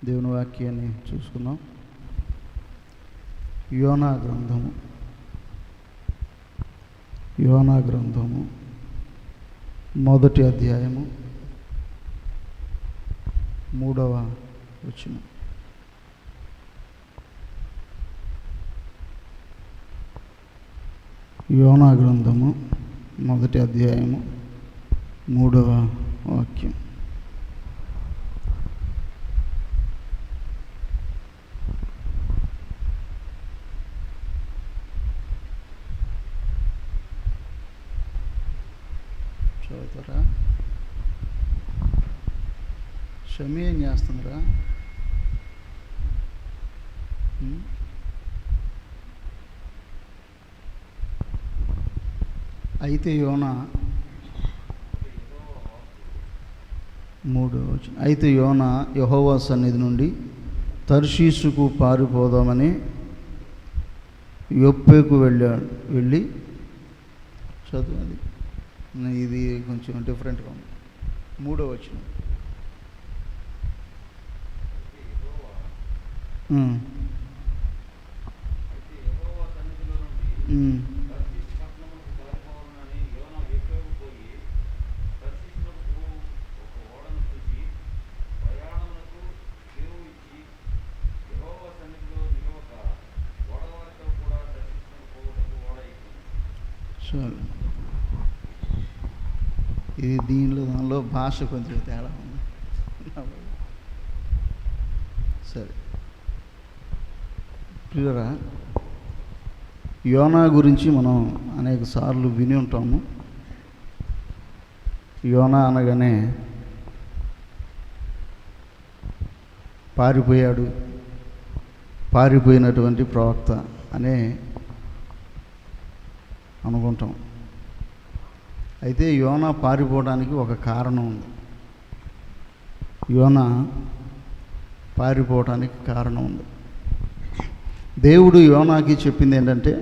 దేవుని వాక్యాన్ని చూసుకుందాం. యోనా గ్రంథము మొదటి అధ్యాయము 3వ వచనం. యోనా గ్రంథము మొదటి అధ్యాయము 3వ వాక్యం. చదువుతారా? షమి ఏం చేస్తుందిరా? అయితే యోనా 3వ వచనం. అయితే యోనా యెహోవా సన్నిధి నుండి తర్షీషుకు పారిపోదామని యొప్పేకు వెళ్ళి చదువు. అది ఇది కొంచెం డిఫరెంట్గా ఉంది. 3వ వచనం. ఇది దానిలో భాష కొంచెం తేడా ఉంది. సరే ప్రియరా, యోనా గురించి మనం అనేక సార్లు విని ఉంటాము. యోనా అనగానే పారిపోయినటువంటి ప్రవక్త అనే అనుకుంటాం. అయితే యోనా పారిపోవడానికి ఒక కారణం ఉంది. యోనా పారిపోవడానికి కారణం ఉంది. దేవుడు యోనాకి చెప్పింది ఏంటంటే,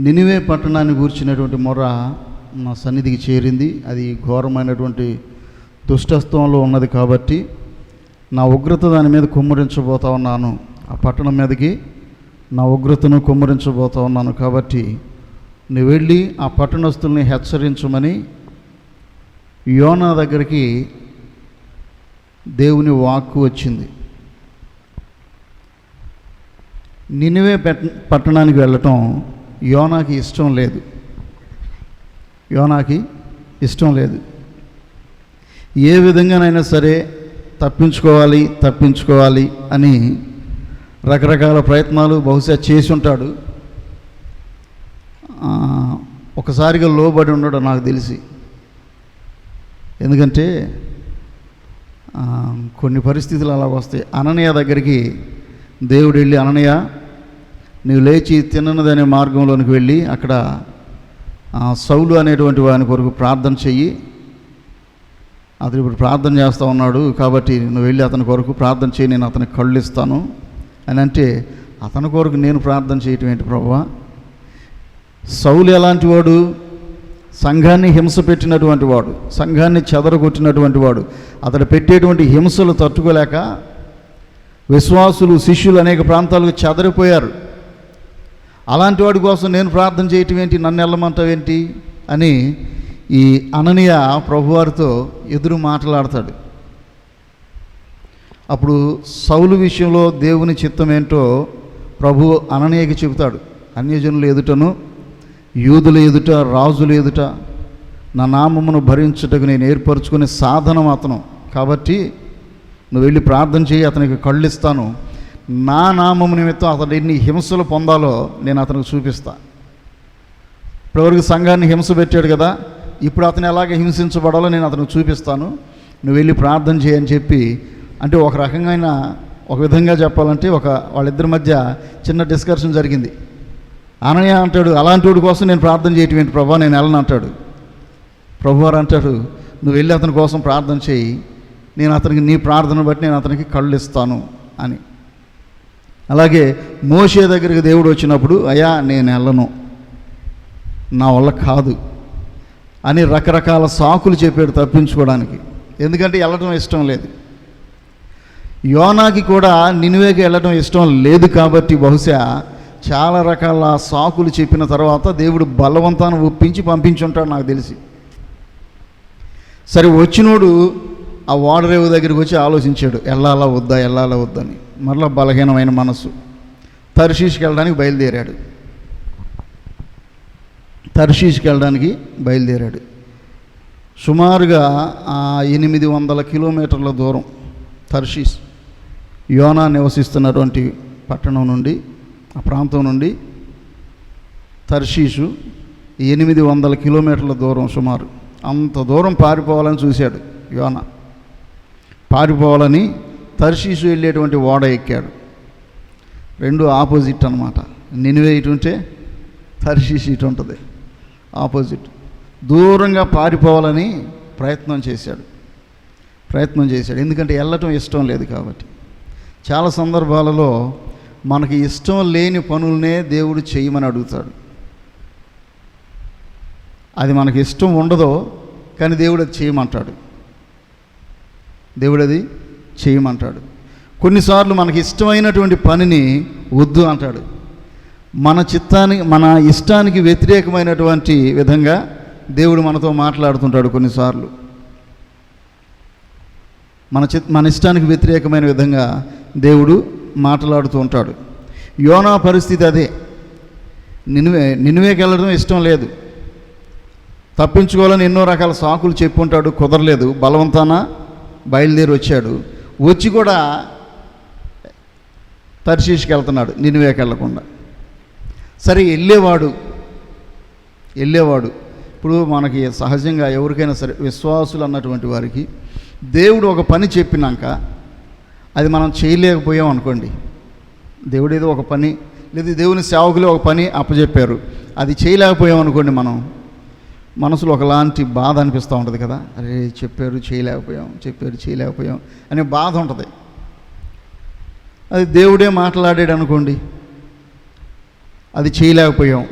నినివే పట్టణాన్ని గూర్చినటువంటి మొర నా సన్నిధికి చేరింది, అది ఘోరమైనటువంటి దుష్టత్వంలో ఉన్నది కాబట్టి నా ఉగ్రత దాని మీద కుమ్మరించబోతా ఉన్నాను. ఆ పట్టణం మీదకి నా ఉగ్రతను కుమ్మరించబోతా ఉన్నాను. కాబట్టి నువ్వు వెళ్ళి ఆ పట్టణస్తుల్ని హెచ్చరించమని యోనా దగ్గరికి దేవుని వాక్కు వచ్చింది. నినివే పట్టణానికి వెళ్ళటం యోనాకి ఇష్టం లేదు. ఏ విధంగానైనా సరే తప్పించుకోవాలి అని రకరకాల ప్రయత్నాలు బహుశా చేసి ఉంటాడు. ఒకసారిగా లోబడి ఉండడం నాకు తెలిసి. ఎందుకంటే కొన్ని పరిస్థితులు అలాగ వస్తాయి. అననీయ దగ్గరికి దేవుడు వెళ్ళి, అననీయ నీవు లేచి తిన్నదనే మార్గంలోనికి వెళ్ళి అక్కడ సౌలు అనేటువంటి వాని కొరకు ప్రార్థన చెయ్యి, అతను ఇప్పుడు ప్రార్థన చేస్తూ ఉన్నాడు కాబట్టి నువ్వు వెళ్ళి అతని కొరకు ప్రార్థన చేయి, నేను అతనికి కళ్ళు ఇస్తాను అని అంటే, అతని కొరకు నేను ప్రార్థన చేయటం ఏంటి ప్రభువా? సౌలు ఎలాంటి వాడు? సంఘాన్ని హింస పెట్టినటువంటి వాడు, సంఘాన్ని చెదరగొట్టినటువంటి వాడు. అతడు పెట్టేటువంటి హింసలు తట్టుకోలేక విశ్వాసులు, శిష్యులు అనేక ప్రాంతాలకు చెదరిపోయారు. అలాంటి వాడి కోసం నేను ప్రార్థన చేయటం ఏంటి, నన్ను వెళ్ళమంటావేంటి అని ఈ అననీయ ప్రభువారితో ఎదురు మాట్లాడతాడు. అప్పుడు సౌలు విషయంలో దేవుని చిత్తం ఏంటో ప్రభు అననీయకి చెబుతాడు. అన్యజనుల ఎదుటను, యూదుల ఎదుట, రాజుల ఎదుట నా నామమును భరించుటకు నేను ఏర్పరచుకునే సాధనం అతను. కాబట్టి నువ్వు వెళ్ళి ప్రార్థన చేయి, అతనికి కళ్ళు ఇస్తాను. నా నామము నిమిత్తం అతడు ఎన్ని హింసలు పొందాలో నేను అతనికి చూపిస్తా. ఇప్పటివరకు సంఘాన్ని హింస పెట్టాడు కదా, ఇప్పుడు అతను ఎలాగ హింసించబడాలో నేను అతనికి చూపిస్తాను. నువ్వు వెళ్ళి ప్రార్థన చేయని చెప్పి, అంటే ఒక రకంగా ఒక విధంగా చెప్పాలంటే వాళ్ళిద్దరి మధ్య చిన్న డిస్కషన్ జరిగింది. అననీయ అంటాడు, అలాంటి వాడి కోసం నేను ప్రార్థన చేయటం ఏంటి ప్రభా, నేను వెళ్ళను అంటాడు. ప్రభువారు అంటాడు, నువ్వు వెళ్ళి అతని కోసం ప్రార్థన చేయి, నేను అతనికి నీ ప్రార్థన బట్టి నేను అతనికి కళ్ళు ఇస్తాను అని. అలాగే మోషే దగ్గరికి దేవుడు వచ్చినప్పుడు, అయ్యా నేను వెళ్ళను, నా వల్ల కాదు అని రకరకాల సాకులు చెప్పాడు తప్పించుకోవడానికి. ఎందుకంటే వెళ్ళటం ఇష్టం లేదు. యోనాకి కూడా నినివేకి వెళ్ళటం ఇష్టం లేదు కాబట్టి బహుశా చాలా రకాల సాకులు చెప్పిన తర్వాత దేవుడు బలవంతాన్ని ఒప్పించి పంపించుంటాడు నాకు తెలిసి. సరే, వచ్చినోడు ఆ ఓడరేవు దగ్గరికి వచ్చి ఆలోచించాడు, వెళ్ళాలా వద్దని. మరలా బలహీనమైన మనసు, తర్షీష్కి వెళ్ళడానికి బయలుదేరాడు. సుమారుగా 800 కిలోమీటర్ల దూరం తర్షీష్, యోనా నివసిస్తున్నటువంటి పట్టణం నుండి, ఆ ప్రాంతం నుండి తర్షీషు 800 కిలోమీటర్ల దూరం సుమారు. అంత దూరం పారిపోవాలని చూశాడు యోనా. పారిపోవాలని తర్షీషు వెళ్ళేటువంటి ఓడ ఎక్కాడు. రెండు ఆపోజిట్ అన్నమాట. నినివే ఇటు ఉంటే తర్షీషు ఇటు ఉంటుంది, ఆపోజిట్. దూరంగా పారిపోవాలని ప్రయత్నం చేశాడు. ఎందుకంటే వెళ్ళటం ఇష్టం లేదు కాబట్టి. చాలా సందర్భాలలో మనకి ఇష్టం లేని పనులనే దేవుడు చేయమని అడుగుతాడు. అది మనకి ఇష్టం ఉండదో కానీ దేవుడు అది చేయమంటాడు. కొన్నిసార్లు మనకి ఇష్టమైనటువంటి పనిని వద్దు అంటాడు. మన ఇష్టానికి వ్యతిరేకమైనటువంటి విధంగా దేవుడు మనతో మాట్లాడుతుంటాడు. కొన్నిసార్లు మన ఇష్టానికి వ్యతిరేకమైన విధంగా దేవుడు మాట్లాడుతూ ఉంటాడు. యోనా పరిస్థితి అదే. నినివేకి వెళ్ళడం ఇష్టం లేదు, తప్పించుకోవాలని ఎన్నో రకాల సాకులు చెప్పుంటాడు, కుదరలేదు. బలవంతాన బయలుదేరి వచ్చి కూడా తర్షీష్కి వెళ్తున్నాడు, నినివేకి వెళ్ళకుండా. సరే, వెళ్ళేవాడు. ఇప్పుడు మనకి సహజంగా ఎవరికైనా సరే విశ్వాసులు అన్నటువంటి వారికి దేవుడు ఒక పని చెప్పినాక అది మనం చేయలేకపోయాం అనుకోండి. దేవుడు ఏదో ఒక పని, లేదా దేవుని సేవకులు ఒక పని అప్పచెప్పారు, అది చేయలేకపోయాం అనుకోండి, మనం మనసులో ఒకలాంటి బాధ అనిపిస్తూ ఉంటుంది కదా. అరే, చెప్పారు చేయలేకపోయాం అనే బాధ ఉంటుంది. అది దేవుడే మాట్లాడాడు అనుకోండి, అది చేయలేకపోయాం,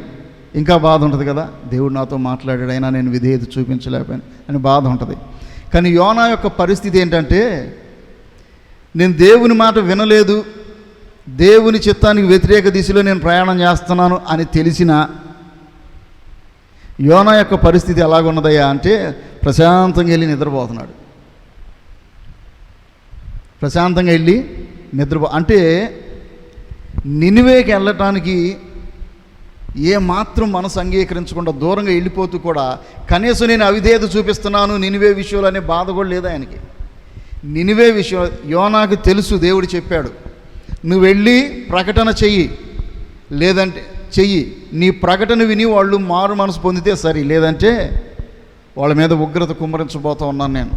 ఇంకా బాధ ఉంటుంది కదా. దేవుడు నాతో మాట్లాడాడు, అయినా నేను విధేయత చూపించలేకపోయాను అని బాధ ఉంటుంది. కానీ యోనా యొక్క పరిస్థితి ఏంటంటే, నేను దేవుని మాట వినలేదు, దేవుని చిత్తానికి వ్యతిరేక దిశలో నేను ప్రయాణం చేస్తున్నాను అని తెలిసిన యోనా యొక్క పరిస్థితి ఎలాగున్నదయ్యా అంటే, ప్రశాంతంగా వెళ్ళి నిద్రపోతున్నాడు. అంటే నినివేకి వెళ్ళటానికి ఏ మాత్రం మనసు అంగీకరించకుండా దూరంగా వెళ్ళిపోతూ కూడా కనీసం నేను అవిధేయత చూపిస్తున్నాను నినివే విషయంలో అనే బాధ కూడా లేదు ఆయనకి. నినివే విషయం యోనాకు తెలుసు, దేవుడు చెప్పాడు, నువ్వు వెళ్ళి ప్రకటన చెయ్యి, నీ ప్రకటన విని వాళ్ళు మారు మనసు పొందితే సరి, లేదంటే వాళ్ళ మీద ఉగ్రత కుమ్మరించబోతూ ఉన్నాను నేను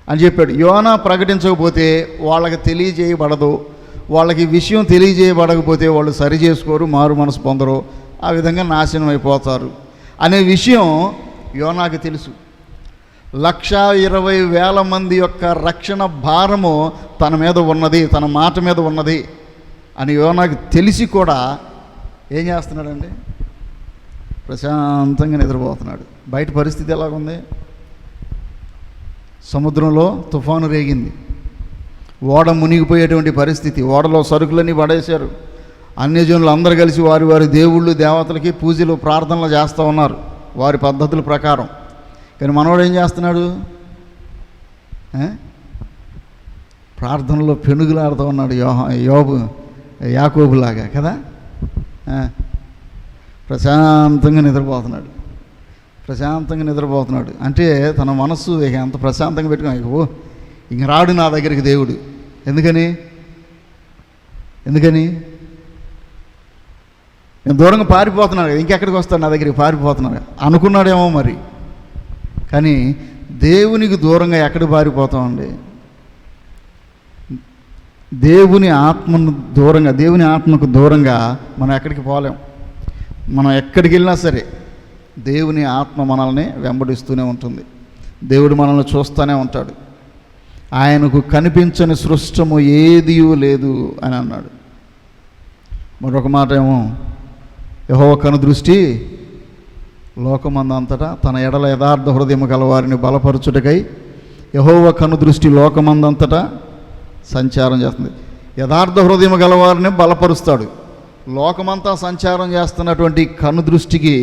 అని చెప్పాడు. యోనా ప్రకటించకపోతే వాళ్ళకి తెలియజేయబడదు, వాళ్ళకి విషయం తెలియజేయబడకపోతే వాళ్ళు సరి చేసుకోరు, మారు మనసు పొందరు, ఆ విధంగా నాశనం అయిపోతారు అనే విషయం యోనాకు తెలుసు. 120,000 మంది యొక్క రక్షణ భారము తన మీద ఉన్నది, తన మాట మీద ఉన్నది అని యోనాకు తెలిసి కూడా ఏం చేస్తున్నాడండి? ప్రశాంతంగా నిద్రపోతున్నాడు. బయట పరిస్థితి ఎలాగుంది? సముద్రంలో తుఫాను రేగింది, ఓడ మునిగిపోయేటువంటి పరిస్థితి, ఓడలో సరుకులన్నీ పడేశారు. అన్యజనులు అందరూ కలిసి వారి వారి దేవుళ్ళు దేవతలకి పూజలు ప్రార్థనలు చేస్తూ ఉన్నారు వారి పద్ధతుల ప్రకారం. కానీ మనోడు ఏం చేస్తున్నాడు? ప్రార్థనలో పెనుగులాడుతూ ఉన్నాడు, యాకోబులాగా కదా. ప్రశాంతంగా నిద్రపోతున్నాడు. అంటే తన మనస్సు ఎంత ప్రశాంతంగా పెట్టుకుని, ఇంక రాడు నా దగ్గరికి దేవుడు. ఎందుకని నేను దూరంగా పారిపోతున్నాడు కదా, ఇంకెక్కడికి వస్తాడు నా దగ్గరికి, పారిపోతున్నాడు అనుకున్నాడేమో మరి. కానీ దేవునికి దూరంగా ఎక్కడికి పారిపోతామండి? దేవుని ఆత్మకు దూరంగా మనం ఎక్కడికి పోలేం. మనం ఎక్కడికి వెళ్ళినా సరే దేవుని ఆత్మ మనల్ని వెంబడిస్తూనే ఉంటుంది, దేవుడు మనల్ని చూస్తూనే ఉంటాడు. ఆయనకు కనిపించని సృష్టము ఏదీ లేదు అని అన్నాడు. మరొక మాట ఏమో, యెహోవా కనుదృష్టి లోకమందంతటా తన ఎడల యథార్థ హృదయము గలవారిని బలపరచుటకై యెహోవా కనుదృష్టి లోకమందంతటా సంచారం చేస్తుంది. యథార్థ హృదయం గలవారిని బలపరుస్తాడు. లోకమంతా సంచారం చేస్తున్నటువంటి కనుదృష్టికి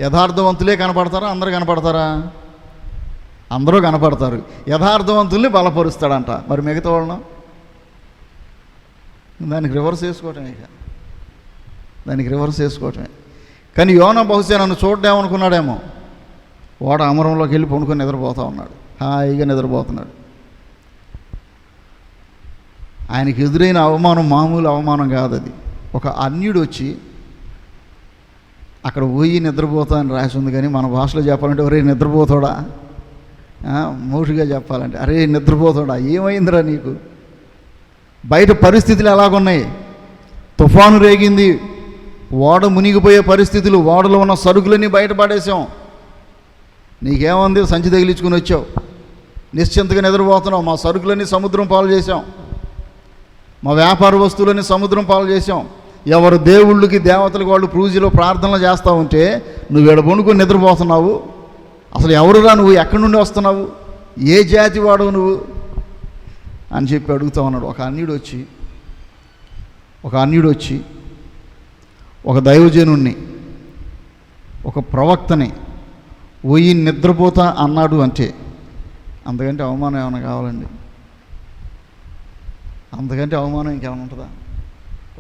యథార్థవంతులే కనపడతారా? అందరూ కనపడతారా? అందరూ కనపడతారు. యథార్థవంతుల్ని బలపరుస్తాడంట. మరి మిగతా వాళ్ళను దానికి రివర్స్ చేసుకోవటమే. దానికి రివర్స్ చేసుకోవటమే. కానీ యోనా బహుశా నన్ను చూడడేమనుకున్నాడేమో. వాడు అమరంలోకి వెళ్ళి పండుకొని నిద్రపోతూ ఉన్నాడు. హాయిగా నిద్రపోతున్నాడు. ఆయనకి ఎదురైన అవమానం మామూలు అవమానం కాదు. అది ఒక అన్యుడు వచ్చి అక్కడ పోయి నిద్రపోతా అని రాసి ఉంది. కానీ మన భాషలో చెప్పాలంటే ఒరే నిద్రపోతాడా, మౌషిగా చెప్పాలంటే అరే నిద్రపోతాడా, ఏమైందిరా నీకు? బయట పరిస్థితులు ఎలాగున్నాయి? తుఫాను రేగింది, ఓడ మునిగిపోయే పరిస్థితులు, ఓడలో ఉన్న సరుకులన్నీ బయటపడేసాం. నీకేముంది? సంచి తగిలించుకుని వచ్చావు, నిశ్చింతగా నిద్రపోతున్నావు. మా సరుకులన్నీ సముద్రం పాలు చేసాం, మా వ్యాపార వస్తువులన్నీ సముద్రం పాలు చేసాం. ఎవరు దేవుళ్ళకి దేవతలకు వాళ్ళు పూజలో ప్రార్థనలు చేస్తూ ఉంటే నువ్వు ఈడ పండుకొని నిద్రపోతున్నావు. అసలు ఎవరురా నువ్వు? ఎక్కడి నుండి వస్తున్నావు? ఏ జాతి వాడవు నువ్వు అని చెప్పి అడుగుతూ ఉన్నాడు. ఒక అన్యుడు వచ్చి ఒక దైవజనుణ్ణి, ఒక ప్రవక్తని పోయి నిద్రపోతా అన్నాడు అంటే అంతకంటే అవమానం ఏమైనా కావాలండి? అంతకంటే అవమానం ఇంకేమైనా ఉంటుందా?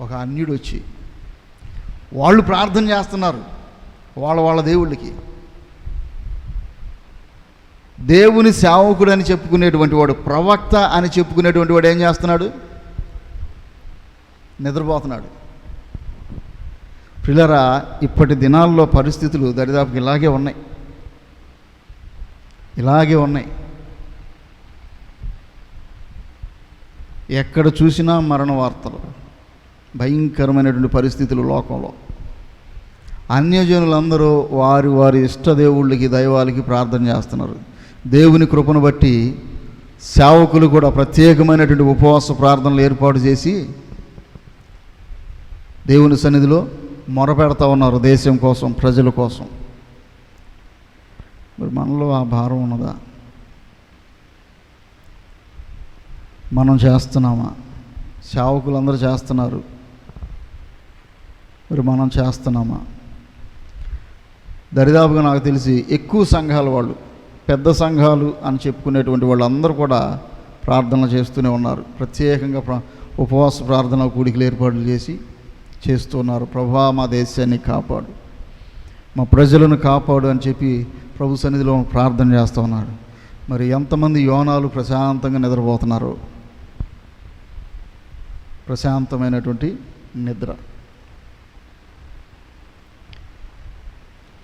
ఒక అన్యుడు వచ్చి వాళ్ళు ప్రార్థన చేస్తున్నారు వాళ్ళ దేవుళ్ళకి. దేవుని సేవకుడు అని చెప్పుకునేటువంటి వాడు, ప్రవక్త అని చెప్పుకునేటువంటి వాడు ఏం చేస్తున్నాడు? నిద్రపోతున్నాడు. పిల్లరా, ఇప్పటి దినాల్లో పరిస్థితులు దరిదాపుకి ఇలాగే ఉన్నాయి. ఎక్కడ చూసినా మరణ వార్తలు, భయంకరమైనటువంటి పరిస్థితులు లోకంలో. అన్యజనులందరూ వారి ఇష్టదేవుళ్ళకి దైవాలకి ప్రార్థన చేస్తున్నారు. దేవుని కృపను బట్టి సేవకులు కూడా ప్రత్యేకమైనటువంటి ఉపవాస ప్రార్థనలు ఏర్పాటు చేసి దేవుని సన్నిధిలో మొరపెడతా ఉన్నారు దేశం కోసం, ప్రజల కోసం. మరి మనలో ఆ భారం ఉన్నదా? మనం చేస్తున్నామా? సేవకులందరూ చేస్తున్నారు, మరి మనం చేస్తున్నామా? దరిదాపుగా నాకు తెలిసి ఎక్కువ సంఘాల వాళ్ళు, పెద్ద సంఘాలు అని చెప్పుకునేటువంటి వాళ్ళందరూ కూడా ప్రార్థనలు చేస్తూనే ఉన్నారు. ప్రత్యేకంగా ఉపవాస ప్రార్థన కూడికలు ఏర్పాట్లు చేస్తున్నారు. ప్రభువా మా దేశాన్ని కాపాడు, మా ప్రజలను కాపాడు అని చెప్పి ప్రభు సన్నిధిలో ప్రార్థన చేస్తూ ఉన్నారు. మరి ఎంతమంది యోనాలు ప్రశాంతంగా నిద్రపోతున్నారు? ప్రశాంతమైనటువంటి నిద్ర.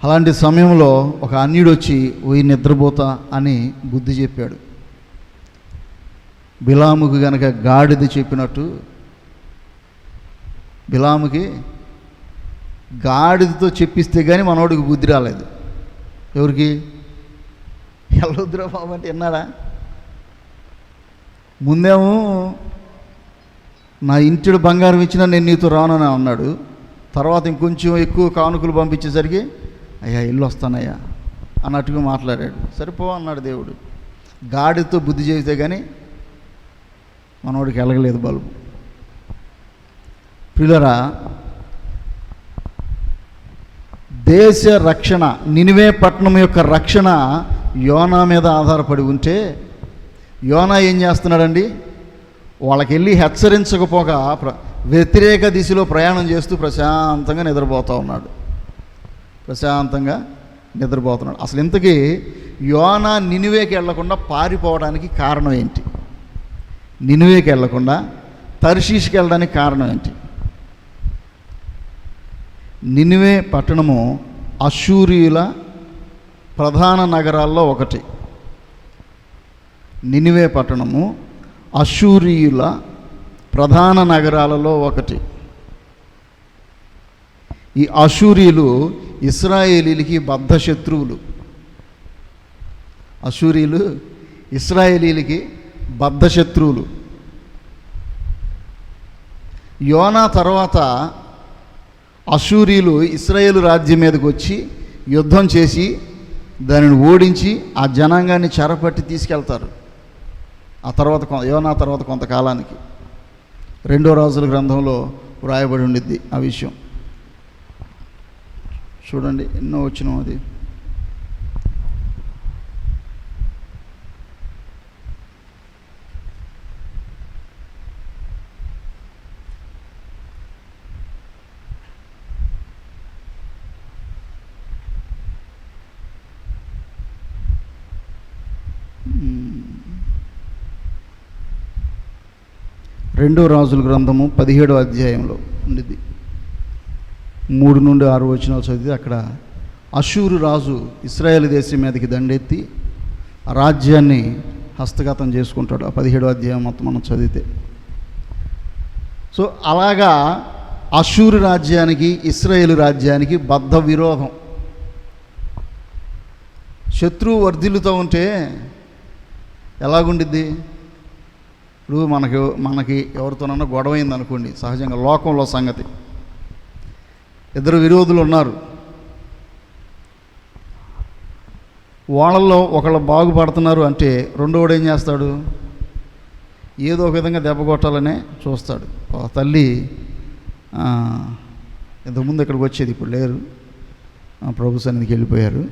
అలాంటి సమయంలో ఒక అన్యుడు వచ్చి పోయి నిద్రపోతా అని బుద్ధి చెప్పాడు. బిలాముకు గనక గాడిద చెప్పినట్టు, బిలాముకి గాడిదతో చెప్పిస్తే కానీ మనోడికి బుద్ధి రాలేదు. ఎవరికి? ఎల్లొద్దురా బాబు అంటే విన్నాడా? ముందేమో నా ఇంటిడు బంగారం ఇచ్చినా నేను నీతో రానని అన్నాడు. తర్వాత ఇంకొంచెం ఎక్కువ కానుకలు పంపించేసరికి అయ్యా ఇల్లు వస్తానయ్యా అన్నట్టుగా మాట్లాడాడు. సరిపో అన్నాడు దేవుడు. గాడితో బుద్ధి చేస్తే కానీ మనోడికి ఎలగలేదు బల్బు. ప్రియులరా, దేశ రక్షణ, నినివే పట్టణం యొక్క రక్షణ యోనా మీద ఆధారపడి ఉంటే యోనా ఏం చేస్తున్నాడండి? వాళ్ళకి వెళ్ళి హెచ్చరించకపోగా వ్యతిరేక దిశలో ప్రయాణం చేస్తూ ప్రశాంతంగా నిద్రపోతూ ఉన్నాడు. అసలు ఇంతకీ యోనా నినివేకి వెళ్లకుండా పారిపోవడానికి కారణం ఏంటి? నినివేకి వెళ్లకుండా తర్షీష్కి వెళ్ళడానికి కారణం ఏంటి? నినివే పట్టణము అష్షూరీయుల ప్రధాన నగరాల్లో ఒకటి. నినివే పట్టణము అష్షూరీయుల ప్రధాన నగరాలలో ఒకటి. ఈ అష్షూరీయులు ఇశ్రాయేలీలకి బద్ధ శత్రువులు. అష్షూరీయులు ఇశ్రాయేలీలకి బద్ధ శత్రువులు. యోనా తర్వాత అష్షూరీయులు ఇశ్రాయేలు రాజ్యం మీదకి వచ్చి యుద్ధం చేసి దానిని ఓడించి ఆ జనాంగాన్ని చెరపట్టి తీసుకెళ్తారు. ఆ తర్వాత యోనా తర్వాత కొంతకాలానికి 2వ రాజుల గ్రంథంలో వ్రాయబడి ఉండిద్ది ఆ విషయం. చూడండి ఎన్నో వచ్చినాం అది. రెండవ రాజుల గ్రంథము 17వ అధ్యాయంలో ఉండిద్ది. 3 నుండి 6 వచనాలు చదివితే అక్కడ అషూరు రాజు ఇశ్రాయేలు దేశం మీదకి దండెత్తి ఆ రాజ్యాన్ని హస్తగతం చేసుకుంటాడు. ఆ 17వ అధ్యాయం మొత్తం మనం చదివితే. సో అలాగా అషూరు రాజ్యానికి ఇశ్రాయేలు రాజ్యానికి బద్ధ విరోధం. శత్రువు వర్ధిల్లుతూ ఉంటే ఎలాగుండిద్ది? ఇప్పుడు మనకి ఎవరితోనన్నా గొడవ అయింది అనుకోండి, సహజంగా లోకంలో సంగతి, ఇద్దరు విరోధులు ఉన్నారు, వాళ్ళల్లో ఒకళ్ళు బాగుపడుతున్నారు అంటే రెండోడు ఏం చేస్తాడు? ఏదో ఒక విధంగా దెబ్బ కొట్టాలనే చూస్తాడు. తల్లి ఇంతకుముందు ఇక్కడికి వచ్చేది, ఇప్పుడు లేరు, ప్రభు సన్నిధికి వెళ్ళిపోయారు.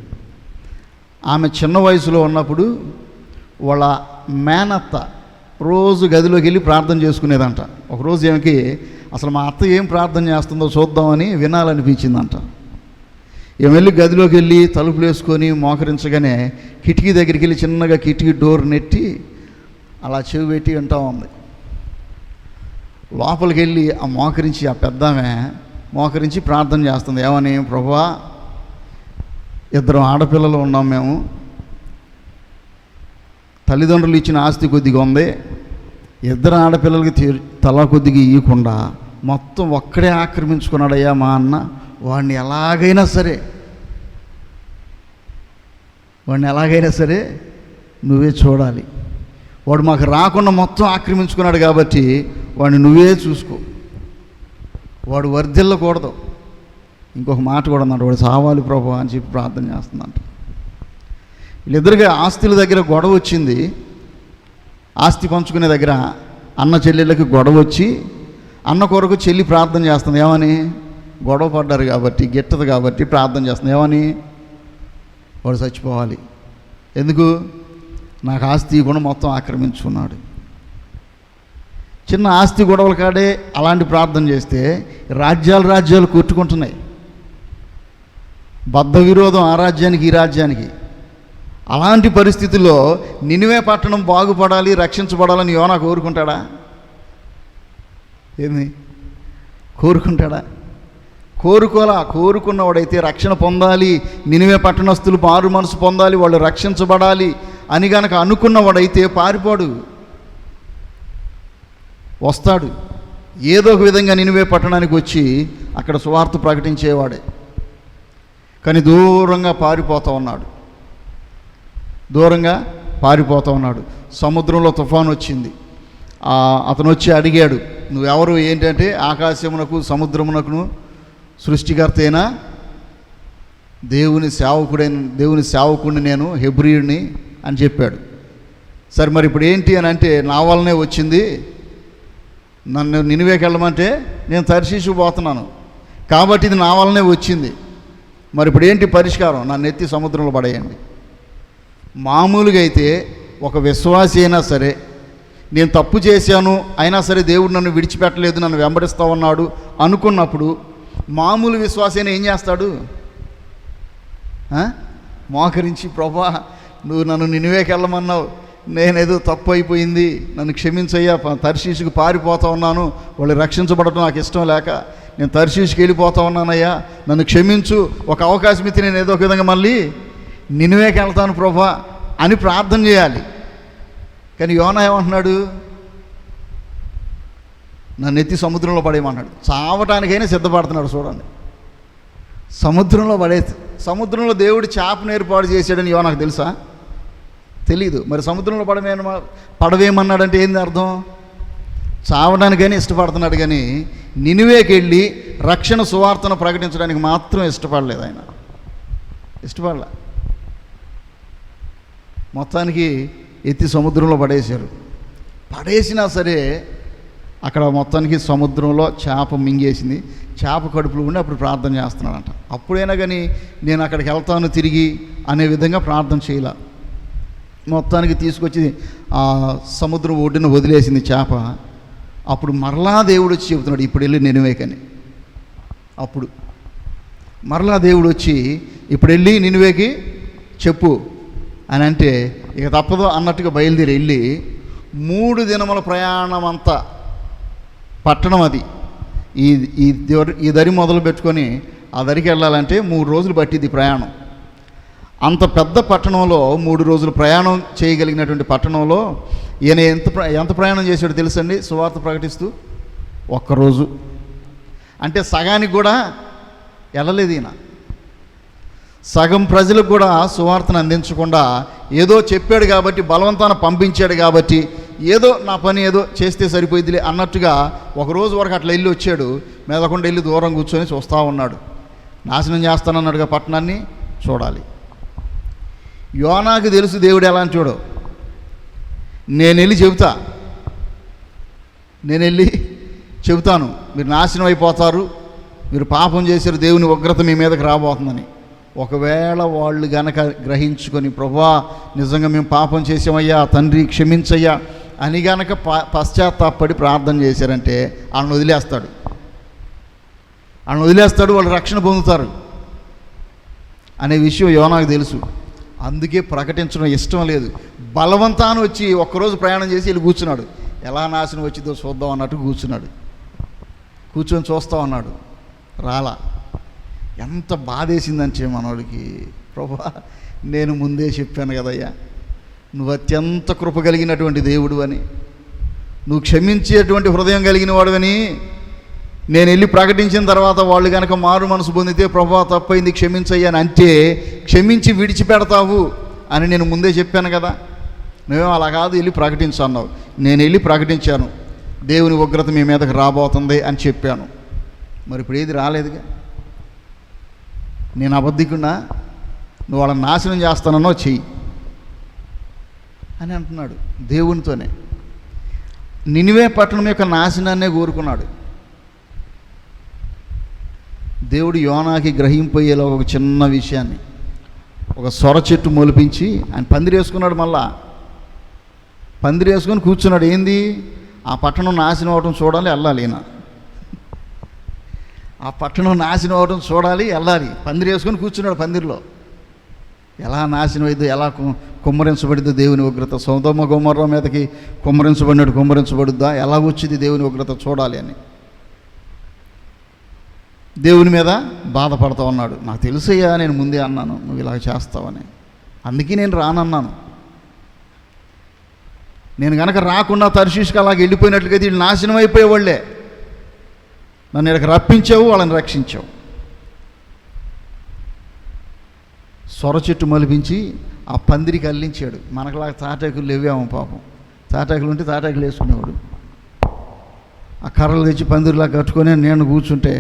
ఆమె చిన్న వయసులో ఉన్నప్పుడు వాళ్ళ మేనత్త రోజు గదిలోకి వెళ్ళి ప్రార్థన చేసుకునేదంట. ఒకరోజు ఏమికి అసలు మా అత్త ఏం ప్రార్థన చేస్తుందో చూద్దామని వినాలనిపించిందంట. ఏమి వెళ్ళి గదిలోకి వెళ్ళి తలుపులు వేసుకొని మోకరించగానే కిటికీ దగ్గరికి వెళ్ళి చిన్నగా కిటికీ డోర్ నెట్టి అలా చెవి పెట్టి వింటా ఉంది. లోపలికి వెళ్ళి ఆ మోకరించి, ఆ పెద్దామె మోకరించి ప్రార్థన చేస్తుంది. ఏమని? ప్రభువా, 2 ఆడపిల్లలు ఉన్నాం మేము, తల్లిదండ్రులు ఇచ్చిన ఆస్తి కొద్దిగా ఉంది, 2 ఆడపిల్లలకి తలా కొద్దిగా ఇవ్వకుండా మొత్తం ఒక్కడే ఆక్రమించుకున్నాడయ్యా మా అన్న. వాడిని ఎలాగైనా సరే నువ్వే చూడాలి. వాడు మాకు రాకుండా మొత్తం ఆక్రమించుకున్నాడు కాబట్టి వాడిని నువ్వే చూసుకో, వాడు వర్ధిల్లకూడదు. ఇంకొక మాట కూడా అన్నాడు, వాడు చావాలి ప్రభు అని చెప్పి ప్రార్థన చేస్తుందంట. వీళ్ళిద్దరికీ ఆస్తుల దగ్గర గొడవ వచ్చింది. ఆస్తి పంచుకునే దగ్గర అన్న చెల్లెళ్ళకి గొడవ వచ్చి అన్న కొరకు చెల్లి ప్రార్థన చేస్తుంది. ఏమని? గొడవ పడ్డారు కాబట్టి, గిట్టదు కాబట్టి ప్రార్థన చేస్తుంది. ఏమని? వాడు చచ్చిపోవాలి. ఎందుకు? నాకు ఆస్తి కూడా మొత్తం ఆక్రమించుకున్నాడు. చిన్న ఆస్తి గొడవల కాడే అలాంటి ప్రార్థన చేస్తే రాజ్యాలు కొట్టుకుంటున్నాయి. బద్ధ విరోధం ఆ రాజ్యానికి ఈ రాజ్యానికి. అలాంటి పరిస్థితుల్లో నినివే పట్టణం బాగుపడాలి, రక్షించబడాలని యోనా కోరుకుంటాడా? ఏంది? కోరుకుంటాడా? కోరుకున్నవాడైతే రక్షణ పొందాలి, నినివే పట్టణస్తులు మారు మనసు పొందాలి, వాళ్ళు రక్షించబడాలి అని గనక అనుకున్నవాడైతే పారిపోడు, వస్తాడు. ఏదో ఒక విధంగా నినివే పట్టణానికి వచ్చి అక్కడ సువార్త ప్రకటించేవాడే. కానీ దూరంగా పారిపోతూ ఉన్నాడు. సముద్రంలో తుఫాను వచ్చింది. అతను వచ్చి అడిగాడు, నువ్వెవరు ఏంటంటే, ఆకాశమునకు సముద్రమునకును సృష్టికర్త అయినా దేవుని సేవకుడిని నేను, హెబ్రీయుడిని అని చెప్పాడు. సరే మరి ఇప్పుడు ఏంటి అని అంటే, నా వల్లనే వచ్చింది, నన్ను నినివేకి వెళ్ళమంటే నేను తర్షీషు పోతున్నాను కాబట్టి ఇది నా వల్లనే వచ్చింది. మరి ఇప్పుడు ఏంటి పరిష్కారం? నన్ను ఎత్తి సముద్రంలో పడేయండి. మామూలుగా అయితే ఒక విశ్వాసి అయినా సరే, నేను తప్పు చేశాను అయినా సరే దేవుడు నన్ను విడిచిపెట్టలేదు, నన్ను వెంబడిస్తూ ఉన్నాడు అనుకున్నప్పుడు మామూలు విశ్వాసి అయినా ఏం చేస్తాడు? మోకరించి, ప్రభా నువ్వు నన్ను నినివేకి వెళ్ళమన్నావు, నేనేదో తప్పు అయిపోయింది, నన్ను క్షమించయ్యా, తర్షీషుకు పారిపోతా ఉన్నాను, వాళ్ళు రక్షించబడటం నాకు ఇష్టం లేక నేను తర్షీషుకి వెళ్ళిపోతా ఉన్నానయ్యా, నన్ను క్షమించు, ఒక అవకాశం ఇచ్చి నేను ఏదో ఒక విధంగా మళ్ళీ నినివేకి వెళ్తాను ప్రభా అని ప్రార్థన చేయాలి. కానీ యోనా ఏమంటున్నాడు? నన్ను ఎత్తి సముద్రంలో పడేయమన్నాడు. చావటానికైనా సిద్ధపడుతున్నాడు. చూడండి, సముద్రంలో దేవుడు చేపను ఏర్పాటు చేశాడని యోనాకు తెలుసా? తెలీదు. మరి సముద్రంలో పడవేమన్నాడంటే ఏంది అర్థం? చావడానికైనా ఇష్టపడుతున్నాడు, కానీ నినివేకి వెళ్ళి రక్షణ సువార్తను ప్రకటించడానికి మాత్రం ఇష్టపడలేదు. ఆయన ఇష్టపడలే. మొత్తానికి ఎత్తి సముద్రంలో పడేశారు. పడేసినా సరే అక్కడ మొత్తానికి సముద్రంలో చేప మింగేసింది. చేప కడుపులో ఉండి అప్పుడు ప్రార్థన చేస్తున్నాడంట. అప్పుడైనా కానీ నేను అక్కడికి వెళ్తాను తిరిగి అనే విధంగా ప్రార్థన చేయాల. మొత్తానికి తీసుకొచ్చి ఆ సముద్రం ఒడ్డున వదిలేసింది చేప. అప్పుడు మరలా దేవుడు వచ్చి చెబుతున్నాడు, ఇప్పుడు వెళ్ళి నినివేకని. అప్పుడు మరలా దేవుడు వచ్చి ఇప్పుడు వెళ్ళి నినివేకి చెప్పు అని అంటే ఇక తప్పదు అన్నట్టుగా బయలుదేరి వెళ్ళి 3 దినముల ప్రయాణం అంతా పట్టణం అది. ఈ దరి మొదలు పెట్టుకొని ఆ దరికి వెళ్ళాలంటే 3 రోజులు పట్టింది ప్రయాణం. అంత పెద్ద పట్టణంలో 3 రోజులు ప్రయాణం చేయగలిగినటువంటి పట్టణంలో ఈయన ఎంత ప్రయాణం చేశాడో తెలుసండి? సువార్త ప్రకటిస్తూ 1 రోజు. అంటే సగానికి కూడా వెళ్ళలేదు ఈయన. సగం ప్రజలకు కూడా సువార్తను అందించకుండా ఏదో చెప్పాడు కాబట్టి, బలవంతాన పంపించాడు కాబట్టి, ఏదో నా పని ఏదో చేస్తే సరిపోయిద్దిలే అన్నట్టుగా 1 రోజు వరకు అట్లా వెళ్ళి వచ్చాడు. మెదకుండా వెళ్ళి దూరం కూర్చొని చూస్తూ ఉన్నాడు. నాశనం చేస్తానన్నాడుగా పట్టణాన్ని, చూడాలి. యోనాకు తెలుసు దేవుడు ఎలా అని చూడు. నేను వెళ్ళి చెబుతాను మీరు నాశనం అయిపోతారు, మీరు పాపం చేశారు, దేవుని ఉగ్రత మీ మీదకి రాబోతుందని. ఒకవేళ వాళ్ళు గనక గ్రహించుకొని ప్రభువా నిజంగా మేము పాపం చేసామయ్యా, తండ్రి క్షమించయ్యా అని గనక పశ్చాత్తాపడి ప్రార్థన చేశారంటే వాళ్ళని వదిలేస్తాడు, వాళ్ళు రక్షణ పొందుతారు అనే విషయం యోనాకు తెలుసు. అందుకే ప్రకటించడం ఇష్టం లేదు. బలవంతాన్ని వచ్చి 1 రోజు ప్రయాణం చేసి వెళ్ళి కూర్చున్నాడు. ఎలా నాశనం వచ్చిందో చూద్దాం అన్నట్టు కూర్చొని చూస్తూ ఉన్నాడు. రాలా. ఎంత బాధేసిందంటే మనోడికి, ప్రభువా నేను ముందే చెప్పాను కదయ్యా, నువ్వు అత్యంత కృప కలిగినటువంటి దేవుడు అని, నువ్వు క్షమించేటువంటి హృదయం కలిగిన వాడువని. నేను వెళ్ళి ప్రకటించిన తర్వాత వాళ్ళు కనుక మారు మనసు పొందితే ప్రభువా తప్పైంది క్షమించయ్యాని అంటే క్షమించి విడిచిపెడతావు అని నేను ముందే చెప్పాను కదా. నువ్వేమో అలా కాదు, వెళ్ళి ప్రకటించన్నావు. నేను వెళ్ళి ప్రకటించాను, దేవుని ఉగ్రత మీ మీదకి రాబోతుంది అని చెప్పాను. మరి ఇప్పుడు ఏది రాలేదుగా. నేను అబద్ధికున్నా, నువ్వు వాళ్ళని నాశనం చేస్తానన్నో చెయ్యి అని అంటున్నాడు దేవునితోనే. నినివే పట్టణం యొక్క నాశనాన్నే కోరుకున్నాడు దేవుడు. యోనాకి గ్రహింపోయేలా ఒక చిన్న విషయాన్ని, ఒక సొర చెట్టు మొలిపించి ఆయన పందిరేసుకున్నాడు. మళ్ళా పందిరేసుకొని కూర్చున్నాడు. ఏంది? ఆ పట్టణం నాశనం అవడం చూడాలి, వెళ్ళాలి. ఈయన ఆ పట్టణం నాశనం అవడం చూడాలి, వెళ్ళాలి. పందిరేసుకొని కూర్చున్నాడు. పందిరిలో ఎలా నాశనం అయిందో, ఎలా కుమ్మరించబడిద్దో దేవుని ఉగ్రత. సొదొమ గొమొర్రా మీదకి కుమ్మరించబడుద్దా, ఎలా వచ్చింది దేవుని ఉగ్రత చూడాలి అని దేవుని మీద బాధపడతా ఉన్నాడు. నాకు తెలుసయ్యా, నేను ముందే అన్నాను నువ్వు ఇలా చేస్తావని, అందుకే నేను రానన్నాను. నేను కనుక రాకుండా తర్షీష్కి అలాగ వెళ్ళిపోయినట్లుగా వీళ్ళు నాశనం అయిపోయేవాళ్ళే. నన్ను ఇక్కడికి రప్పించావు, వాళ్ళని రక్షించావు. సొర చెట్టు మలిపించి ఆ పందిరికి అల్లించాడు. మనకులాగా తాటాకులు లేవేమో పాపం. తాటాకులు ఉంటే తాటాకులు వేసుకునేవాడు. ఆ కర్రలు తెచ్చి పందిరిలా కట్టుకొని నేను కూర్చుంటే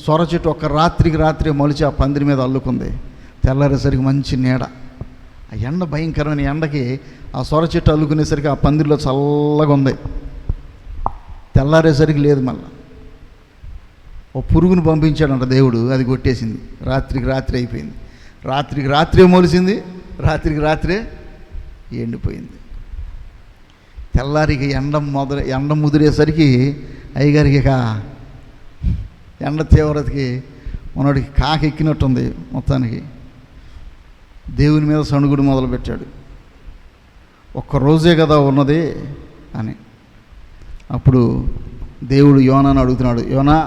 సొర చెట్టు ఒక్క రాత్రి మొలిచి ఆ పందిరి మీద అల్లుకుంది. తెల్లారేసరికి మంచి నీడ. ఆ ఎండ భయంకరమైన ఎండకి ఆ సొర చెట్టు అల్లుకునేసరికి ఆ పందిరిలో చల్లగా ఉంది. తెల్లారేసరికి లేదు. మళ్ళీ ఓ పురుగును పంపించాడంట దేవుడు, అది కొట్టేసింది. రాత్రి అయిపోయింది. రాత్రే మొలిసింది, రాత్రే ఎండిపోయింది. తెల్లారికి ఎండ ముదిరేసరికి అయ్యగారికి ఇక ఎండ తీవ్రతకి మనోడికి కాకి ఎక్కినట్టుంది. మొత్తానికి దేవుని మీద సణుగుడు మొదలుపెట్టాడు. 1 రోజే కదా ఉన్నది అని. అప్పుడు దేవుడు యోనాను అడుగుతున్నాడు, యోనా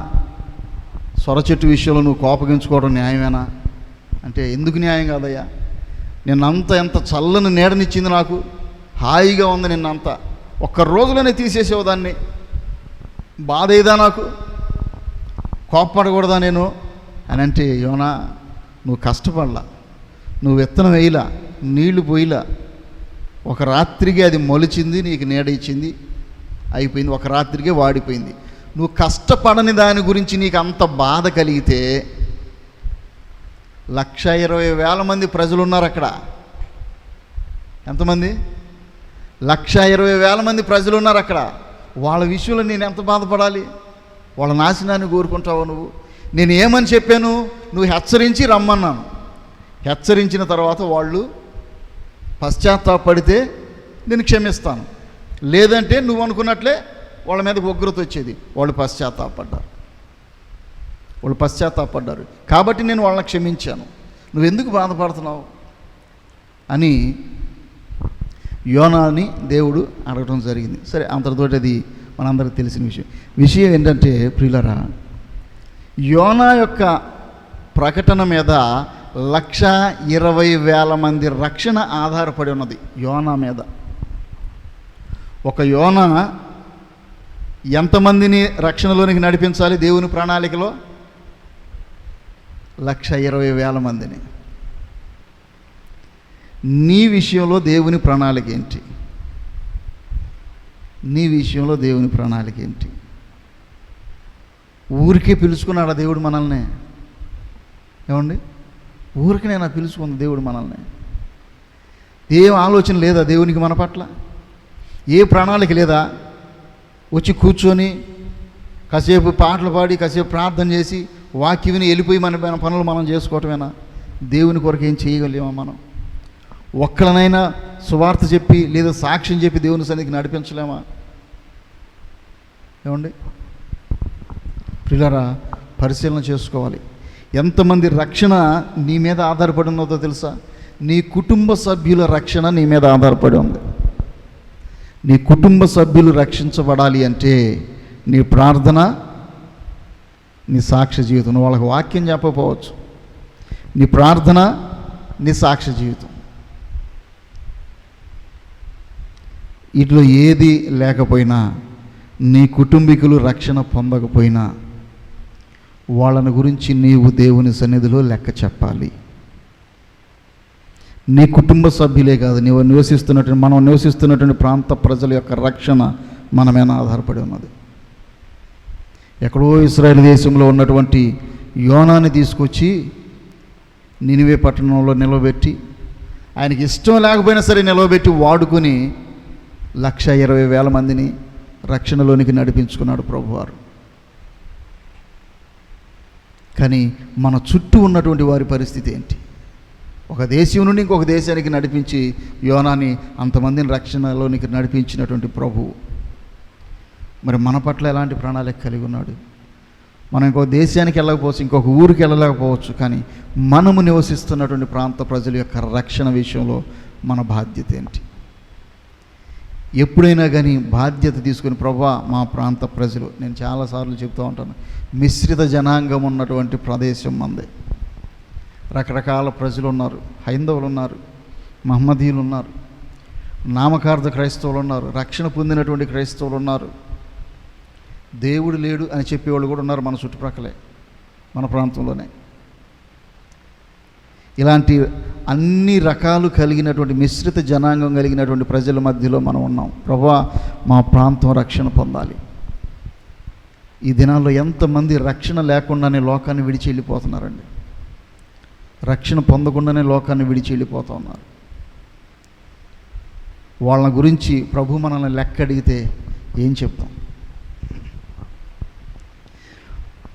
సొర చెట్టు విషయంలో నువ్వు కోపగించుకోవడం న్యాయమేనా అంటే, ఎందుకు న్యాయం కాదయ్యా, నిన్నంతా ఎంత చల్లని నీడనిచ్చింది, నాకు హాయిగా ఉంది. నిన్నంతా 1 రోజులోనే తీసేసేవు దాన్ని. బాధ ఏదా, నాకు కోప్పడకూడదా నేను అని అంటే, యోనా నువ్వు కష్టపడలా, నువ్వు విత్తనం వేయలా, నీళ్లు పోయిలా, 1 రాత్రికి అది మొలిచింది, నీకు నీడ ఇచ్చింది, అయిపోయింది. 1 రాత్రికే వాడిపోయింది. నువ్వు కష్టపడని దాని గురించి నీకు అంత బాధ కలిగితే 1,20,000 మంది ప్రజలు ఉన్నారు అక్కడ. ఎంతమంది? 1,20,000 మంది ప్రజలు ఉన్నారు అక్కడ. వాళ్ళ విషయంలో నేను ఎంత బాధపడాలి? వాళ్ళ నాశనాన్ని కోరుకుంటావా నువ్వు? నేను ఏమని చెప్పాను? నువ్వు హెచ్చరించి రమ్మన్నాను. హెచ్చరించిన తర్వాత వాళ్ళు పశ్చాత్తాపడితే నేను క్షమిస్తాను, లేదంటే నువ్వు అనుకున్నట్లే వాళ్ళ మీద ఉగ్రత వచ్చేది. వాళ్ళు పశ్చాత్తాపడ్డారు కాబట్టి నేను వాళ్ళని క్షమించాను. నువ్వెందుకు బాధపడుతున్నావు అని యోనాని దేవుడు అడగడం జరిగింది. సరే, అంతటితోటి అది మనందరికీ తెలిసిన విషయం ఏంటంటే ప్రియులరా, యోనా యొక్క ప్రకటన మీద 1,20,000 మంది రక్షణ ఆధారపడి ఉన్నది యోనా మీద. ఒక యోనా ఎంతమందిని రక్షణలోనికి నడిపించాలి దేవుని ప్రణాళికలో? 1,20,000 మందిని. నీ విషయంలో దేవుని ప్రణాళిక ఏంటి? ఊరికే పిలుచుకున్నాడా దేవుడు మనల్ని? ఏమండి, ఊరికి నేను పిలుచుకుంది దేవుడు మనల్ని? ఏం ఆలోచన లేదా దేవునికి మన పట్ల? ఏ ప్రణాళిక లేదా? వచ్చి కూర్చొని కాసేపు పాటలు పాడి కాసేపు ప్రార్థన చేసి వాక్యం విని వెళ్ళిపోయి మన పనులు మనం చేసుకోవటమేనా? దేవుని కొరకు ఏం చేయగలేమా మనం? ఒక్కలనైనా సువార్త చెప్పి లేదా సాక్ష్యం చెప్పి దేవుని సన్నిధికి నడిపించలేమా? ఏమండి ప్రియులారా, పరిశీలన చేసుకోవాలి. ఎంతమంది రక్షణ నీ మీద ఆధారపడి ఉన్నదో తెలుసా? నీ కుటుంబ సభ్యుల రక్షణ నీ మీద ఆధారపడి ఉంది. నీ కుటుంబ సభ్యులు రక్షించబడాలి అంటే నీ ప్రార్థన, నీ సాక్ష్య జీవితం. నువ్వు వాళ్ళకి వాక్యం చెప్పకపోవచ్చు, నీ ప్రార్థన, నీ సాక్ష్య జీవితం, వీటిలో ఏది లేకపోయినా, నీ కుటుంబీకులు రక్షణ పొందకపోయినా వాళ్ళని గురించి నీవు దేవుని సన్నిధిలో లెక్క చెప్పాలి. నీ కుటుంబ సభ్యులే కాదు, మనం నివసిస్తున్నటువంటి ప్రాంత ప్రజల యొక్క రక్షణ మన మీద ఆధారపడి ఉన్నది. ఎక్కడో ఇశ్రాయేలు దేశంలో ఉన్నటువంటి యోనాని తీసుకొచ్చి నినివే పట్టణంలో నిలవబెట్టి, ఆయనకి ఇష్టం లేకపోయినా సరే నిలవబెట్టి వాడుకొని 1,20,000 మందిని రక్షణలోనికి నడిపించుకున్నాడు ప్రభువారు. కానీ మన చుట్టూ ఉన్నటువంటి వారి పరిస్థితి ఏంటి? ఒక దేశం నుండి ఇంకొక దేశానికి నడిపించి యోనాని అంతమందిని రక్షణలోనికి నడిపించినటువంటి ప్రభువు మరి మన పట్ల ఎలాంటి ప్రణాళిక కలిగి ఉన్నాడు? మనం ఇంకొక దేశానికి వెళ్ళకపోవచ్చు, ఇంకొక ఊరికి వెళ్ళలేకపోవచ్చు, కానీ మనము నివసిస్తున్నటువంటి ప్రాంత ప్రజల యొక్క రక్షణ విషయంలో మన బాధ్యత ఏంటి? ఎప్పుడైనా కానీ బాధ్యత తీసుకుని, ప్రభువా మా ప్రాంత ప్రజలు, నేను చాలాసార్లు చెప్తూ ఉంటాను, మిశ్రిత జనాంగం ఉన్నటువంటి ప్రదేశం మందే. రకరకాల ప్రజలు ఉన్నారు. హైందవులు ఉన్నారు, మహమ్మదీయులు ఉన్నారు, నామకార్థ క్రైస్తవులు ఉన్నారు, రక్షణ పొందినటువంటి క్రైస్తవులు ఉన్నారు, దేవుడు లేడు అని చెప్పేవాళ్ళు కూడా ఉన్నారు మన చుట్టుప్రక్కలే, మన ప్రాంతంలోనే. ఇలాంటి అన్ని రకాలు కలిగినటువంటి మిశ్రిత జనాంగం కలిగినటువంటి ప్రజల మధ్యలో మనం ఉన్నాం. ప్రభువా మా ప్రాంతం రక్షణ పొందాలి. ఈ దినాల్లో ఎంతమంది రక్షణ లేకుండానే లోకాన్ని విడిచి వెళ్ళిపోతున్నారండి. రక్షణ పొందకుండానే లోకాన్ని విడిచి వెళ్ళిపోతూ ఉన్నారు. వాళ్ళ గురించి ప్రభు మనల్ని లెక్క అడిగితే ఏం చెప్తాం?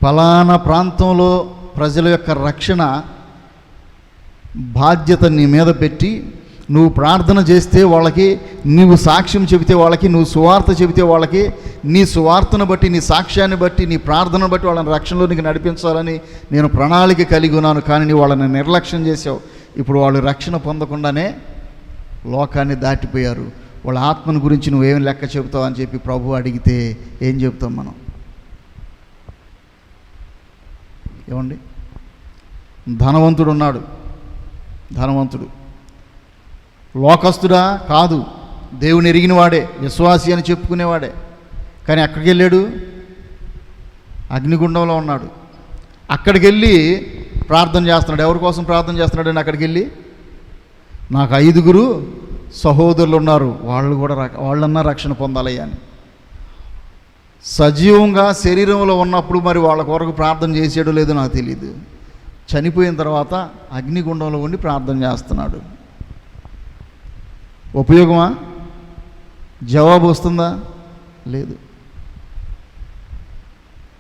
ఫలానా ప్రాంతంలో ప్రజల యొక్క రక్షణ బాధ్యత నీ మీద పెట్టి నువ్వు ప్రార్థన చేస్తే వాళ్ళకి, నువ్వు సాక్ష్యం చెబితే వాళ్ళకి, నువ్వు సువార్త చెబితే వాళ్ళకి, నీ సువార్తను బట్టి, నీ సాక్ష్యాన్ని బట్టి, నీ ప్రార్థనను బట్టి వాళ్ళని రక్షణలోనికి నడిపించాలని నేను ప్రణాళిక కలిగి ఉన్నాను. కానీ నీ వాళ్ళని నిర్లక్ష్యం చేసావు. ఇప్పుడు వాళ్ళు రక్షణ పొందకుండానే లోకాన్ని దాటిపోయారు. వాళ్ళ ఆత్మను గురించి నువ్వేం లెక్క చెబుతావు అని చెప్పి ప్రభు అడిగితే ఏం చెబుతాం మనం? ఏమండి, ధనవంతుడు ఉన్నాడు, ధనవంతుడు లోకస్తుడా కాదు, దేవుని ఎరిగిన వాడే, విశ్వాసి అని చెప్పుకునేవాడే. కానీ ఎక్కడికి వెళ్ళాడు? అగ్నిగుండంలో ఉన్నాడు. అక్కడికి వెళ్ళి ప్రార్థన చేస్తున్నాడు. ఎవరి కోసం ప్రార్థన చేస్తున్నాడు? అక్కడికి వెళ్ళి నాకు 5 సహోదరులు ఉన్నారు, వాళ్ళన్నా రక్షణ పొందాలయ్యా అని. సజీవంగా శరీరంలో ఉన్నప్పుడు మరి వాళ్ళ కొరకు ప్రార్థన చేసాడో లేదో నాకు తెలియదు. చనిపోయిన తర్వాత అగ్నిగుండంలో ఉండి ప్రార్థన చేస్తున్నాడు. ఉపయోగమా? జవాబు వస్తుందా? లేదు.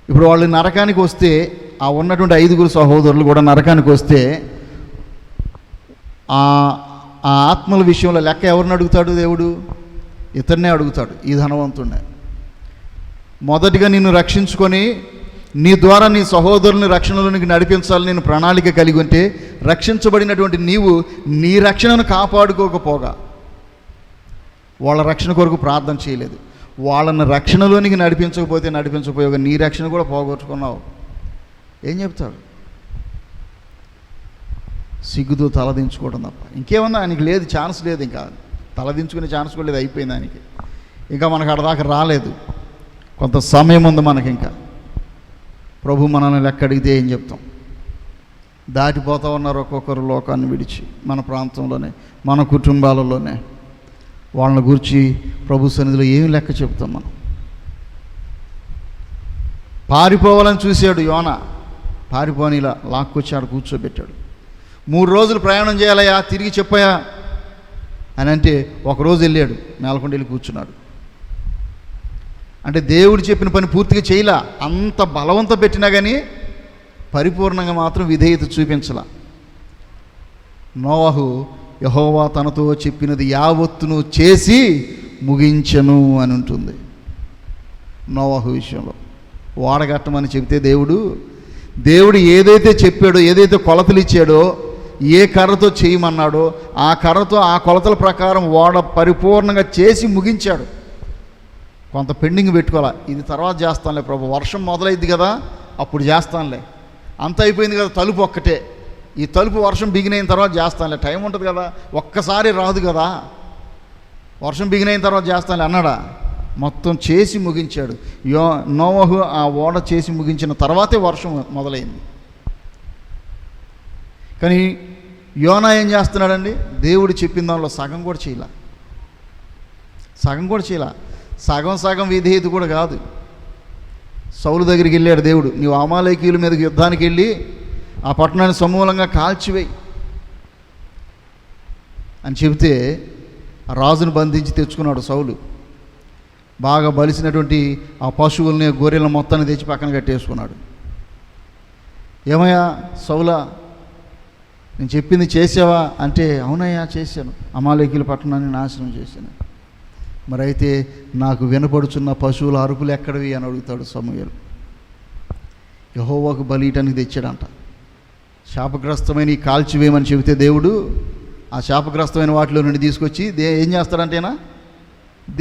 ఇప్పుడు వాళ్ళు నరకానికి వస్తే, ఆ ఉన్నటువంటి 5 సహోదరులు కూడా నరకానికి వస్తే, ఆ ఆత్మల విషయంలో లెక్క ఎవరిని అడుగుతాడు దేవుడు? ఇతన్నే అడుగుతాడు, ఈ ధనవంతుడినే. మొదటిగా నిన్ను రక్షించుకొని నీ ద్వారా నీ సహోదరుని రక్షణలోనికి నడిపించాలని నేను ప్రణాళిక కలిగి ఉంటే, రక్షించబడినటువంటి నీవు నీ రక్షణను కాపాడుకోకపోగా, వాళ్ళ రక్షణ కొరకు ప్రార్థన చేయలేదు, వాళ్ళని రక్షణలోనికి నడిపించకపోగా నీ రక్షణ కూడా పోగొట్టుకున్నావు, ఏం చెప్తాడు? సిగ్గుతో తలదించుకోవడం తప్ప ఇంకేమన్నా ఆయనకి లేదు, ఛాన్స్ లేదు. ఇంకా తలదించుకునే ఛాన్స్ కూడా లేదు, అయిపోయింది ఆయనకి. ఇంకా మనకు అడదాకా రాలేదు, కొంత సమయం ఉంది మనకి. ఇంకా ప్రభు మనల్ని లెక్క అడిగితే ఏం చెప్తాం? దాటిపోతూ ఉన్నారు ఒక్కొక్కరు లోకాన్ని విడిచి, మన ప్రాంతంలోనే, మన కుటుంబాలలోనే. వాళ్ళని గురించి ప్రభు సన్నిధిలో ఏమి లెక్క చెప్తాం మనం? పారిపోవాలని చూశాడు యోనా, పారిపోనిలా లాక్కొచ్చాడు, కూర్చోబెట్టాడు. 3 రోజులు ప్రయాణం చేయాలయ్యా, తిరిగి చెప్పాయా అని అంటే, ఒకరోజు వెళ్ళాడు, మేలకొండ వెళ్ళి కూర్చున్నాడు. అంటే దేవుడు చెప్పిన పని పూర్తిగా చేయలా, అంత బలవంతం పెట్టినా కానీ పరిపూర్ణంగా మాత్రం విధేయత చూపించలా. నోవహు యెహోవా తనతో చెప్పినది యావత్తును చేసి ముగించను అని ఉంటుంది. నోవహు విషయంలో ఓడగట్టమని చెబితే దేవుడు ఏదైతే చెప్పాడో, ఏదైతే కొలతలు ఇచ్చాడో, ఏ కర్రతో చేయమన్నాడో ఆ కర్రతో, ఆ కొలతల ప్రకారం ఓడ పరిపూర్ణంగా చేసి ముగించాడు. కొంత పెండింగ్ పెట్టుకోవాలా, ఇది తర్వాత చేస్తానులే ప్రభు, వర్షం మొదలైద్ది కదా అప్పుడు చేస్తానులే, అంత అయిపోయింది కదా, తలుపు ఒక్కటే, ఈ తలుపు వర్షం బిగినైన తర్వాత చేస్తానులే, టైం ఉంటుంది కదా, ఒక్కసారి రాదు కదా, వర్షం బిగినైన తర్వాత చేస్తానులే అన్నాడా? మొత్తం చేసి ముగించాడు. నోవహు ఆ ఓడ చేసి ముగించిన తర్వాతే వర్షం మొదలైంది. కానీ యోనా ఏం చేస్తున్నాడండి? దేవుడు చెప్పిన దానిలో సగం కూడా చేయలే. సగం విధేయత కూడా కాదు. సౌలు దగ్గరికి వెళ్ళాడు దేవుడు, నీవు అమాలేకీయుల మీదకి యుద్ధానికి వెళ్ళి ఆ పట్టణాన్ని సమూలంగా కాల్చివేయి అని చెబితే, ఆ రాజును బంధించి తెచ్చుకున్నాడు సౌలు. బాగా బలిసినటువంటి ఆ పశువుల్ని, గొర్రెల మొత్తాన్ని తెచ్చి పక్కన కట్టేసుకున్నాడు. ఏమయ్యా సౌలా, నేను చెప్పింది చేసావా అంటే, అవునయ్యా చేశాను, అమాలేకీయుల పట్టణాన్ని నాశనం చేశాను. మరి అయితే నాకు వినపడుచున్న పశువుల అరుపులు ఎక్కడవి అని అడుగుతాడు సమూయేలు. యెహోవాకు బలియటానికి తెచ్చాడంట. శాపగ్రస్తమైన ఈ కాల్చివేయమని చెబితే దేవుడు ఆ శాపగ్రస్తమైన వాటిలో నుండి తీసుకొచ్చి ఏం చేస్తాడంటేనా,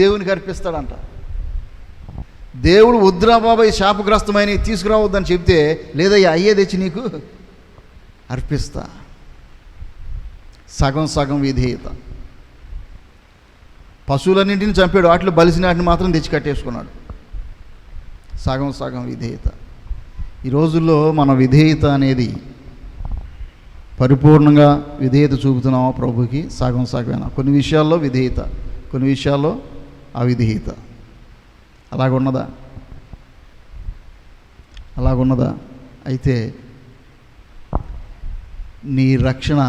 దేవునికి అర్పిస్తాడంట. దేవుడు వద్దురా బాబాయ్ శాపగ్రస్తమైన తీసుకురావద్దని చెప్తే, లేదయ్యా అయ్యే తెచ్చి నీకు అర్పిస్తా. సగం విధేయత. పశువులన్నింటిని చంపాడు, వాటిలో బలిసిన వాటిని మాత్రం తెచ్చి కట్టేసుకున్నాడు. సగం విధేయత. ఈ రోజుల్లో మన విధేయత అనేది పరిపూర్ణంగా విధేయత చూపుతున్నామా ప్రభుకి? సగమేనా? కొన్ని విషయాల్లో విధేయత, కొన్ని విషయాల్లో అవిధేయత. అలాగున్నదా? అయితే నీ రక్షణ,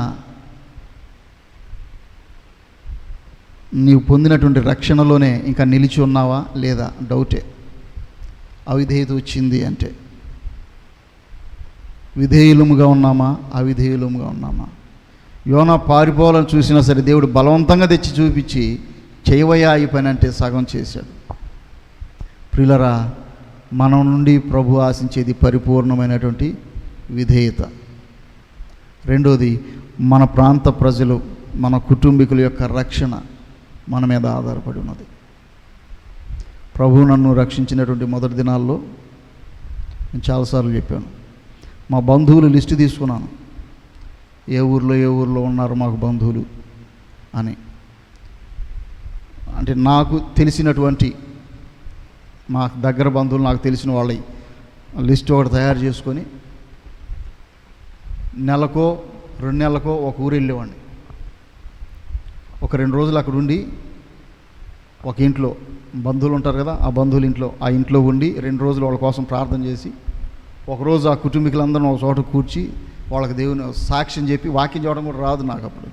నీవు పొందినటువంటి రక్షణలోనే ఇంకా నిలిచి ఉన్నావా లేదా డౌటే. అవిధేయత వచ్చింది అంటే విధేయులముగా ఉన్నామా, అవిధేయులముగా ఉన్నామా? యోనా పారిపోవాలని చూసినా సరే దేవుడు బలవంతంగా తెచ్చి చూపించి, చేయవయ్యా ఈ పని అంటే సగం చేశాడు. ప్రియులరా, మన నుండి ప్రభు ఆశించేది పరిపూర్ణమైనటువంటి విధేయత. రెండోది, మన ప్రాంత ప్రజలు, మన కుటుంబీకుల యొక్క రక్షణ మన మీద ఆధారపడి ఉన్నది. ప్రభు నన్ను రక్షించినటువంటి మొదటి దినాల్లో నేను చాలాసార్లు చెప్పాను, మా బంధువులు లిస్టు తీసుకున్నాను, ఏ ఊర్లో ఉన్నారు మాకు బంధువులు అని. అంటే నాకు తెలిసినటువంటి, మా దగ్గర బంధువులు, నాకు తెలిసిన వాళ్ళ లిస్టు ఒకటి తయారు చేసుకొని నెలకో 2 నెలలకో ఒక ఊరు వెళ్ళేవాడిని. ఒక 2 రోజులు అక్కడ ఉండి, ఒక ఇంట్లో బంధువులు ఉంటారు కదా, ఆ బంధువుల ఇంట్లో, ఆ ఇంట్లో ఉండి 2 రోజులు వాళ్ళ కోసం ప్రార్థన చేసి, ఒకరోజు ఆ కుటుంబీకులందరూ ఒక చోట కూర్చి వాళ్ళకి దేవుని సాక్ష్యం చెప్పి, వాక్యం చెప్పడం కూడా రాదు నాకు అప్పుడు,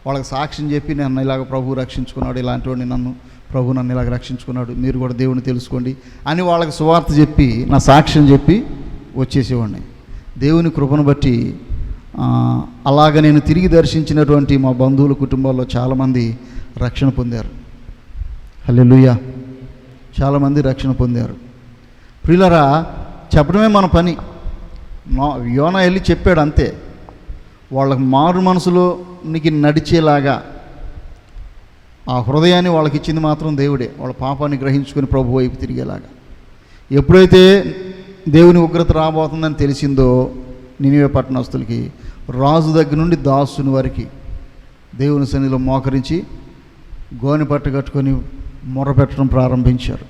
వాళ్ళకి సాక్ష్యం చెప్పి నన్ను ఇలాగ ప్రభు రక్షించుకున్నాడు, ఇలాంటి వాడిని ప్రభు నన్ను ఇలాగ రక్షించుకున్నాడు, మీరు కూడా దేవుని తెలుసుకోండి అని వాళ్ళకి సువార్త చెప్పి నా సాక్ష్యం చెప్పి వచ్చేసేవాడిని. దేవుని కృపను బట్టి అలాగ నేను తిరిగి దర్శించినటువంటి మా బంధువుల కుటుంబాల్లో చాలామంది రక్షణ పొందారు. హల్లెలూయా, చాలామంది రక్షణ పొందారు. ప్రియులారా, చెప్పడమే మన పని. యోనా వెళ్ళి చెప్పాడు అంతే. వాళ్ళకి మారు మనసులోనికి నడిచేలాగా ఆ హృదయాన్ని వాళ్ళకి ఇచ్చింది మాత్రం దేవుడే. వాళ్ళ పాపాన్ని గ్రహించుకొని ప్రభు వైపు తిరిగేలాగా. ఎప్పుడైతే దేవుని ఉగ్రత రాబోతుందని తెలిసిందో నినివే పట్టణస్తులకి, రాజు దగ్గర నుండి దాసుని వారికి దేవుని సన్నిధిలో మోకరించి గోనె పట్ట కట్టుకొని మొరపెట్టడం ప్రారంభించారు.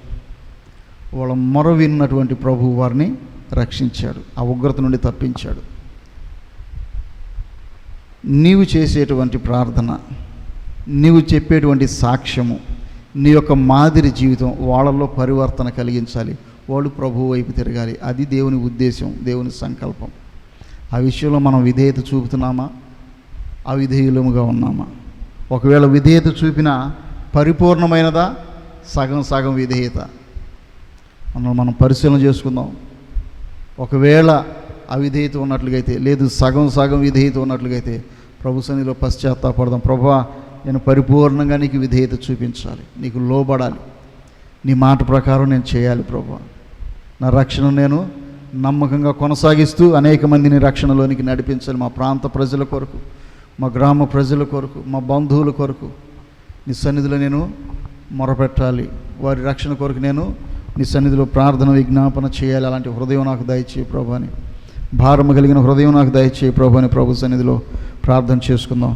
వాళ్ళ మొర విన్నటువంటి ప్రభు వారిని రక్షించాడు, ఆ ఉగ్రత నుండి తప్పించాడు. నీవు చేసేటువంటి ప్రార్థన, నీవు చెప్పేటువంటి సాక్ష్యము, నీ యొక్క మాదిరి జీవితం వాళ్ళల్లో పరివర్తన కలిగించాలి. వాళ్ళు ప్రభు వైపు తిరగాలి. అది దేవుని ఉద్దేశం, దేవుని సంకల్పం. ఆ విషయంలో మనం విధేయత చూపుతున్నామా, అవిధేయులముగా ఉన్నామా? ఒకవేళ విధేయత చూపినా పరిపూర్ణమైనదా, సగం సగం విధేయత? మనం పరిశీలన చేసుకుందాం. ఒకవేళ అవిధేయత ఉన్నట్లుగైతే, లేదు సగం సగం విధేయత ఉన్నట్లుగైతే ప్రభు సన్నిధిలో పశ్చాత్తాపడదాం. ప్రభువా, నేను పరిపూర్ణంగా నీకు విధేయత చూపించాలి, నీకు లోబడాలి, నీ మాట ప్రకారం నేను చేయాలి. ప్రభువా, నా రక్షణ నేను నమ్మకంగా కొనసాగిస్తూ అనేక మందిని రక్షణలోనికి నడిపించాలి. మా ప్రాంత ప్రజల కొరకు, మా గ్రామ ప్రజల కొరకు, మా బంధువుల కొరకు నీ సన్నిధిలో నేను మొరపెట్టాలి. వారి రక్షణ కొరకు నేను నీ సన్నిధిలో ప్రార్థన విజ్ఞాపన చేయాలి. అలాంటి హృదయం నాకు దయచేయి ప్రభు అని, భారము కలిగిన హృదయం నాకు దయచేయి ప్రభు అని ప్రభు సన్నిధిలో ప్రార్థన చేసుకుందాం.